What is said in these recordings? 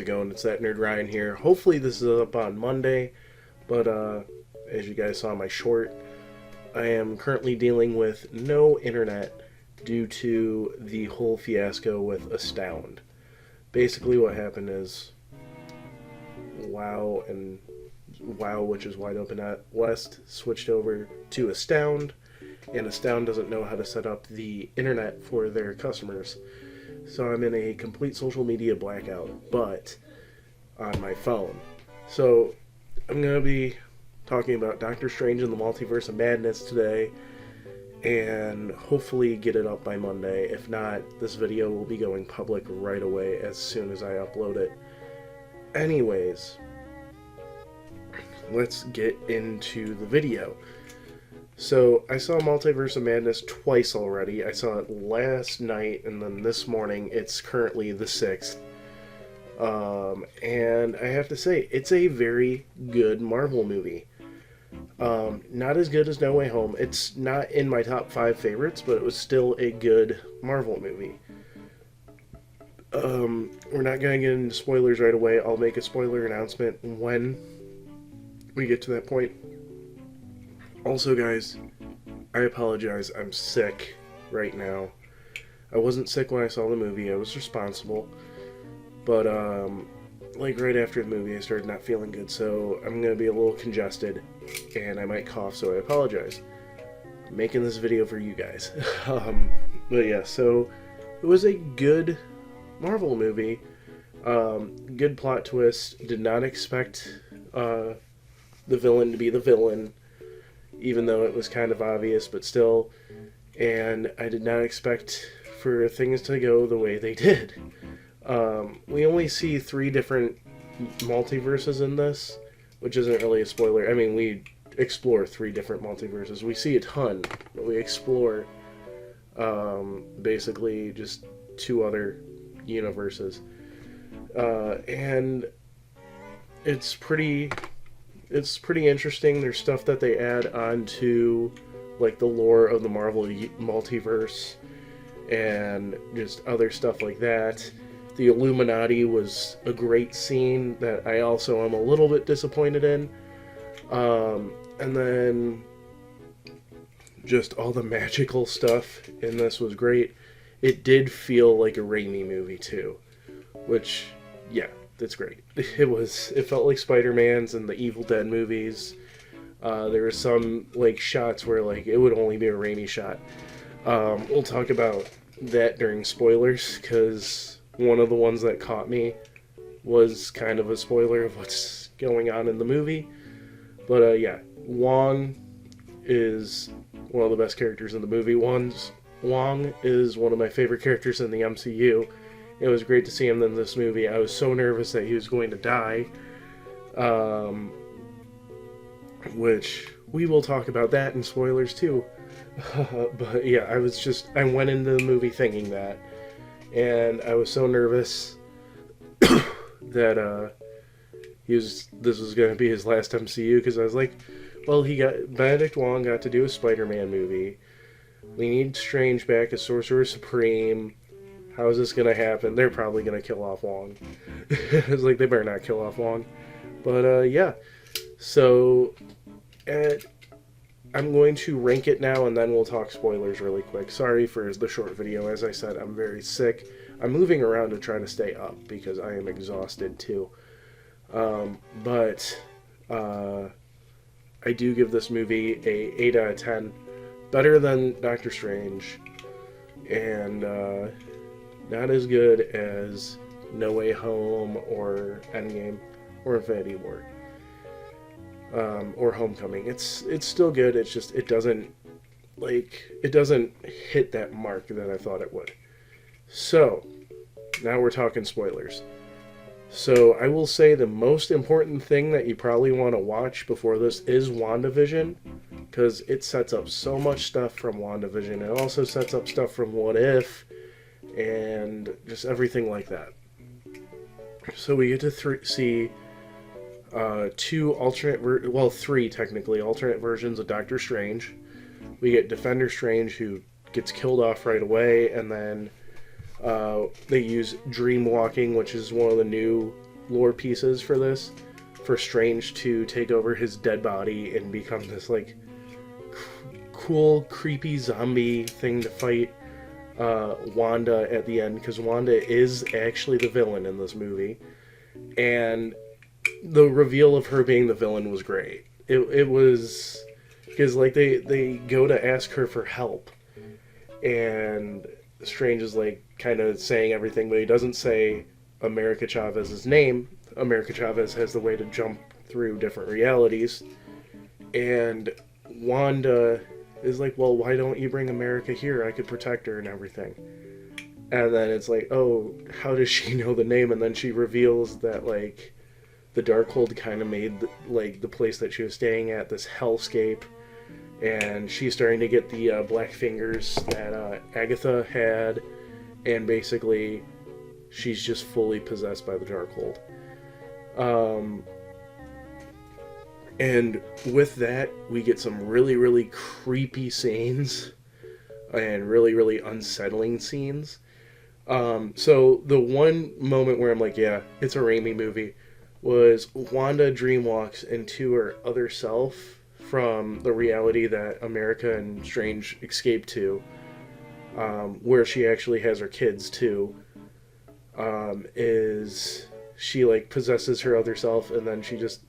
going? It's that nerd Ryan here. Hopefully this is up on Monday, but as you guys saw in my short, I am currently dealing with no internet due to the whole fiasco with Astound. Basically what happened is WoW, which is Wide Open at West, switched over to Astound, and Astound doesn't know how to set up the internet for their customers. So I'm in a complete social media blackout, but on my phone. So I'm going to be talking about Doctor Strange and the Multiverse of Madness today, and hopefully get it up by Monday. If not, this video will be going public right away as soon as I upload it. Anyways, let's get into the video. So, I saw Multiverse of Madness twice already. I saw it last night, and then this morning. It's currently the 6th. And I have to say, it's a very good Marvel movie. Not as good as No Way Home. It's not in my top 5 favorites, but it was still a good Marvel movie. We're not going to get into spoilers right away. I'll make a spoiler announcement when we get to that point. Also, guys, I apologize. I'm sick right now. I wasn't sick when I saw the movie. I was responsible. But, like, right after the movie, I started not feeling good. So I'm going to be a little congested, and I might cough, so I apologize. I'm making this video for you guys. But, yeah, so it was a good Marvel movie. Good plot twist. Did not expect the villain to be the villain, even though it was kind of obvious, but still. And I did not expect for things to go the way they did. We only see 3 different multiverses in this, which isn't really a spoiler. I mean, we explore 3 different multiverses. We see a ton, but we explore basically just 2 other universes. And it's pretty interesting. There's stuff that they add onto, like, the lore of the Marvel multiverse and just other stuff like that. The Illuminati was a great scene that I also am a little bit disappointed in. And then just all the magical stuff in this was great. It did feel like a Raimi movie too, which, yeah, that's great. It felt like Spider-Man's and the Evil Dead movies. There were some, like, shots where, like, it would only be a Raimi shot. We'll talk about that during spoilers, because one of the ones that caught me was kind of a spoiler of what's going on in the movie. But, yeah, Wong is one of the best characters in the movie. Wong is one of my favorite characters in the MCU. It was great to see him in this movie. I was so nervous that he was going to die. Which, we will talk about that in spoilers too. But yeah, I went into the movie thinking that. And I was so nervous that this was going to be his last MCU, because I was like, well, Benedict Wong got to do a Spider-Man movie. We need Strange back as Sorcerer Supreme. How is this going to happen? They're probably going to kill off Wong. I was like, they better not kill off Wong. But, yeah. So, I'm going to rank it now, and then we'll talk spoilers really quick. Sorry for the short video. As I said, I'm very sick. I'm moving around to try to stay up, because I am exhausted, too. But, I do give this movie a 8 out of 10. Better than Doctor Strange. And, not as good as No Way Home or Endgame or Infinity War or Homecoming. It's still good. It's just it doesn't hit that mark that I thought it would. So now we're talking spoilers. So I will say the most important thing that you probably want to watch before this is WandaVision, because it sets up so much stuff from WandaVision. It also sets up stuff from What If, and just everything like that. So we get to see 3 technically alternate versions of Doctor Strange. We get Defender Strange, who gets killed off right away, and then they use dream walking, which is one of the new lore pieces for this, for Strange to take over his dead body and become this like cool, creepy zombie thing to fight Wanda at the end, because Wanda is actually the villain in this movie, and the reveal of her being the villain was great. It was because like they go to ask her for help, and Strange is like kind of saying everything, but he doesn't say America Chavez's name. America Chavez has the way to jump through different realities, and Wanda is like, well, why don't you bring America here? I could protect her and everything. And then it's like, oh, how does she know the name? And then she reveals that, like, the Darkhold kind of made, like, the place that she was staying at this hellscape. And she's starting to get the black fingers that Agatha had. And basically, she's just fully possessed by the Darkhold. And with that, we get some really, really creepy scenes and really, really unsettling scenes. So the one moment where I'm like, yeah, it's a Raimi movie, was Wanda dreamwalks into her other self from the reality that America and Strange escaped to, where she actually has her kids too. Is she like possesses her other self, and then she just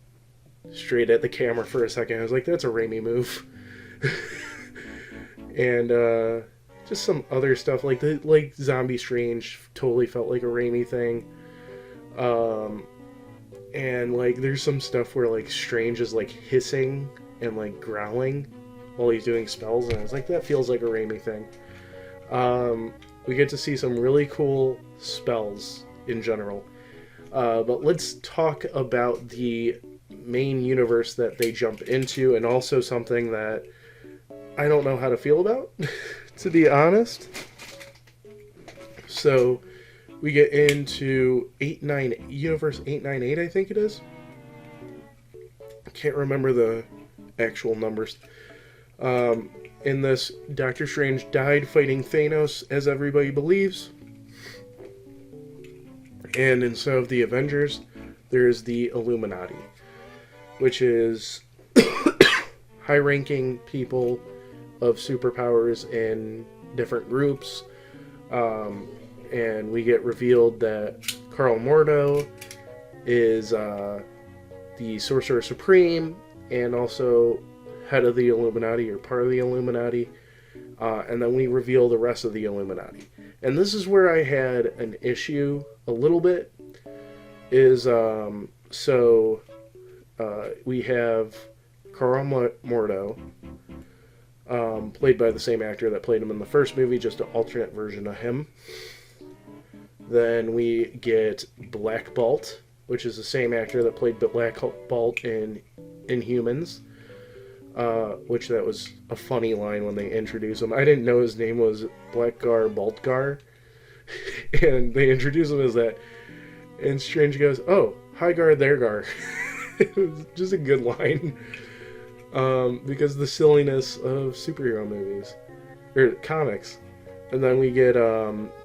straight at the camera for a second. I was like, that's a Raimi move. And just some other stuff like Zombie Strange totally felt like a Raimi thing. And like there's some stuff where like Strange is like hissing and like growling while he's doing spells, and I was like, that feels like a Raimi thing. We get to see some really cool spells in general. But let's talk about the main universe that they jump into, and also something that I don't know how to feel about, to be honest. So we get into Universe 898, I think it is. I can't remember the actual numbers. In this, Doctor Strange died fighting Thanos, as everybody believes. And instead of the Avengers, there's the Illuminati, which is high-ranking people of superpowers in different groups. And we get revealed that Karl Mordo is the Sorcerer Supreme and also head of the Illuminati, or part of the Illuminati. And then we reveal the rest of the Illuminati. And this is where I had an issue a little bit, is we have Karl Mordo, played by the same actor that played him in the first movie, just an alternate version of him. Then we get Black Bolt, which is the same actor that played Black Bolt in Inhumans, which that was a funny line when they introduced him. I didn't know his name was Blackgar Boltgar, and they introduced him as that. And Strange goes, oh, hi Gar, there Gar. It was just a good line. Because of the silliness of superhero movies. Or comics. And then we get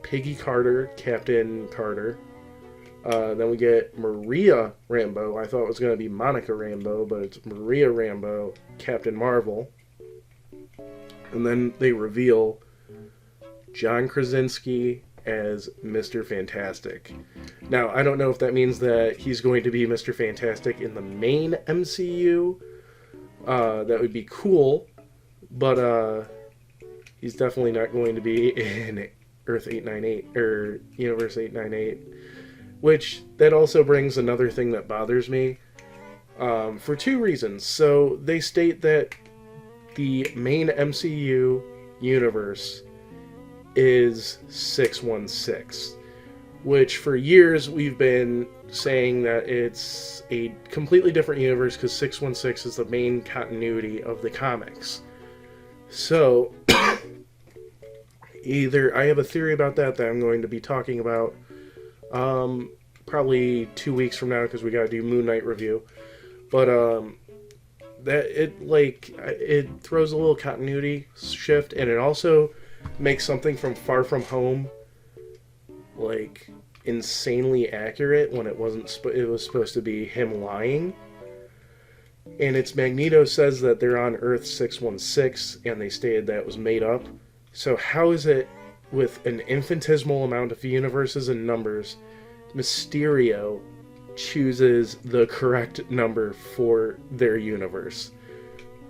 Peggy Carter, Captain Carter. Then we get Maria Rambeau. I thought it was going to be Monica Rambeau, but it's Maria Rambeau, Captain Marvel. And then they reveal John Krasinski as Mr. Fantastic. Now, I don't know if that means that he's going to be Mr. Fantastic in the main MCU. That would be cool, but he's definitely not going to be in Earth 898, or Universe 898, which that also brings another thing that bothers me, for two reasons. So they state that the main MCU universe is 616, which for years we've been saying that it's a completely different universe because 616 is the main continuity of the comics. So either I have a theory about that I'm going to be talking about probably 2 weeks from now, because we got to do Moon Knight review, but that it throws a little continuity shift, and it also makes something from Far From Home like insanely accurate when it wasn't. It was supposed to be him lying. And it's Magneto says that they're on Earth 616, and they stated that it was made up. So how is it, with an infinitesimal amount of universes and numbers, Mysterio chooses the correct number for their universe?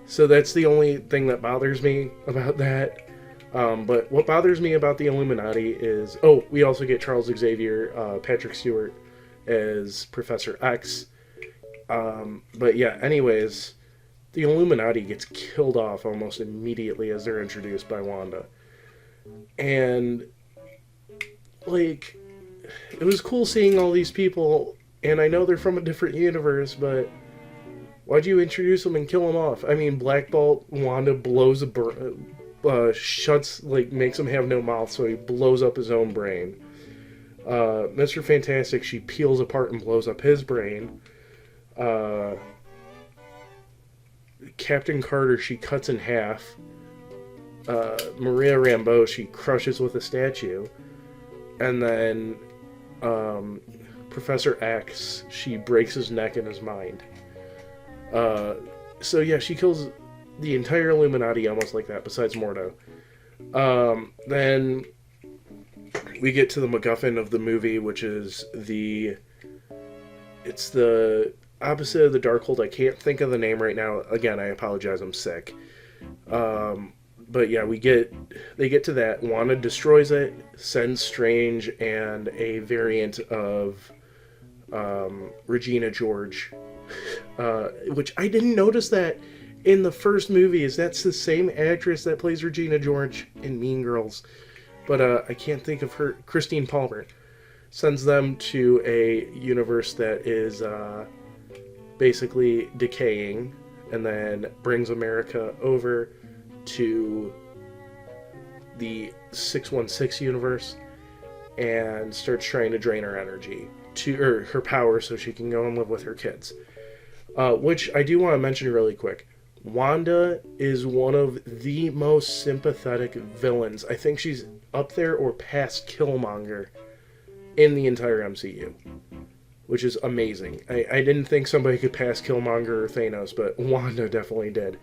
So that's the only thing that bothers me about that. But what bothers me about the Illuminati is... Oh, we also get Charles Xavier, Patrick Stewart, as Professor X. But yeah, anyways, the Illuminati gets killed off almost immediately as they're introduced by Wanda. And, like, it was cool seeing all these people, and I know they're from a different universe, but why'd you introduce them and kill them off? I mean, Black Bolt, Wanda blows makes him have no mouth, so he blows up his own brain. Mr. Fantastic, she peels apart and blows up his brain. Captain Carter, she cuts in half. Maria Rambeau, she crushes with a statue. And then Professor X, she breaks his neck and his mind. So yeah, she kills the entire Illuminati almost like that, besides Mordo. Then we get to the MacGuffin of the movie, which is it's the opposite of the Darkhold. I can't think of the name right now. Again, I apologize, I'm sick. But yeah, they get to that. Wanda destroys it, sends Strange and a variant of Regina George, which I didn't notice that in the first movie. Is that's the same actress that plays Regina George in Mean Girls, but I can't think of her. Christine Palmer sends them to a universe that is basically decaying, and then brings America over to the 616 universe and starts trying to drain her energy or her power so she can go and live with her kids. Which I do want to mention really quick. Wanda is one of the most sympathetic villains. I think she's up there or past Killmonger in the entire MCU, which is amazing. I didn't think somebody could pass Killmonger or Thanos, but Wanda definitely did.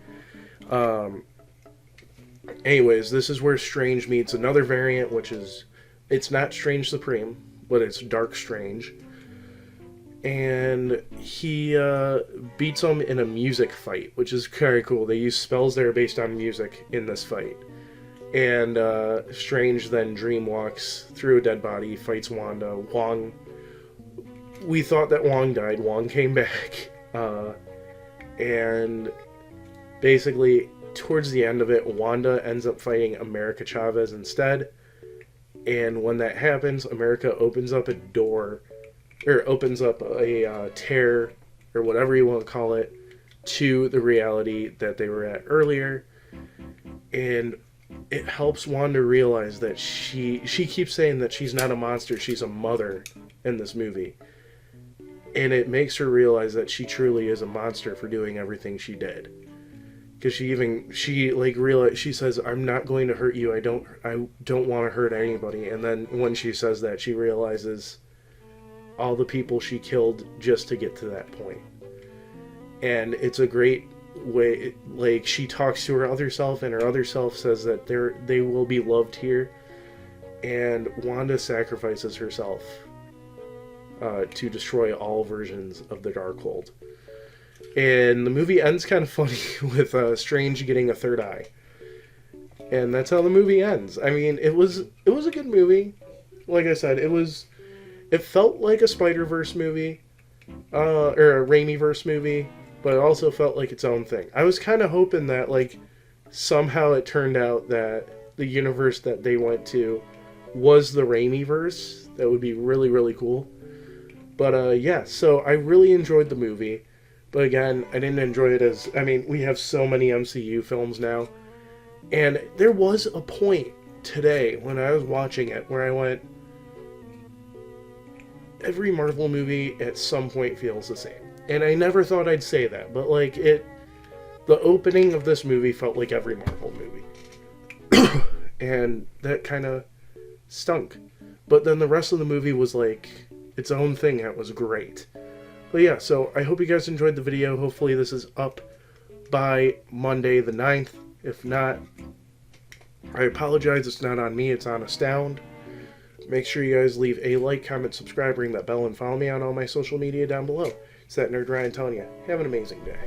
Anyways, this is where Strange meets another variant, which is... It's not Strange Supreme, but it's Dark Strange. And he beats him in a music fight, which is very cool. They use spells that are based on music in this fight. And Strange then dreamwalks through a dead body, fights Wanda. Wong... We thought that Wong died. Wong came back. And basically, towards the end of it, Wanda ends up fighting America Chavez instead. And when that happens, America opens up a door, or opens up a tear, or whatever you want to call it, to the reality that they were at earlier. And it helps Wanda realize that she keeps saying that she's not a monster, she's a mother in this movie. And it makes her realize that she truly is a monster for doing everything she did. Because she says, "I'm not going to hurt you. I don't want to hurt anybody." And then when she says that, she realizes all the people she killed just to get to that point. And it's a great way. Like, she talks to her other self, and her other self says that they will be loved here. And Wanda sacrifices herself to destroy all versions of the Darkhold. And the movie ends kind of funny with Strange getting a third eye. And that's how the movie ends. I mean, it was a good movie. Like I said, it felt like a Spider-Verse movie, or a Raimi-verse movie, but it also felt like its own thing. I was kind of hoping that, like, somehow it turned out that the universe that they went to was the Raimi-verse. That would be really, really cool. But, yeah, so I really enjoyed the movie. But again, I didn't enjoy it as... I mean, we have so many MCU films now. And there was a point today when I was watching it where I went... Every Marvel movie at some point feels the same. And I never thought I'd say that. But, like, the opening of this movie felt like every Marvel movie. And that kind of stunk. But then the rest of the movie was like its own thing. It was great. But yeah, so I hope you guys enjoyed the video. Hopefully this is up by Monday the 9th. If not, I apologize. It's not on me. It's on Astound. Make sure you guys leave a like, comment, subscribe, ring that bell, and follow me on all my social media down below. It's that Nerd Ryan telling you, have an amazing day.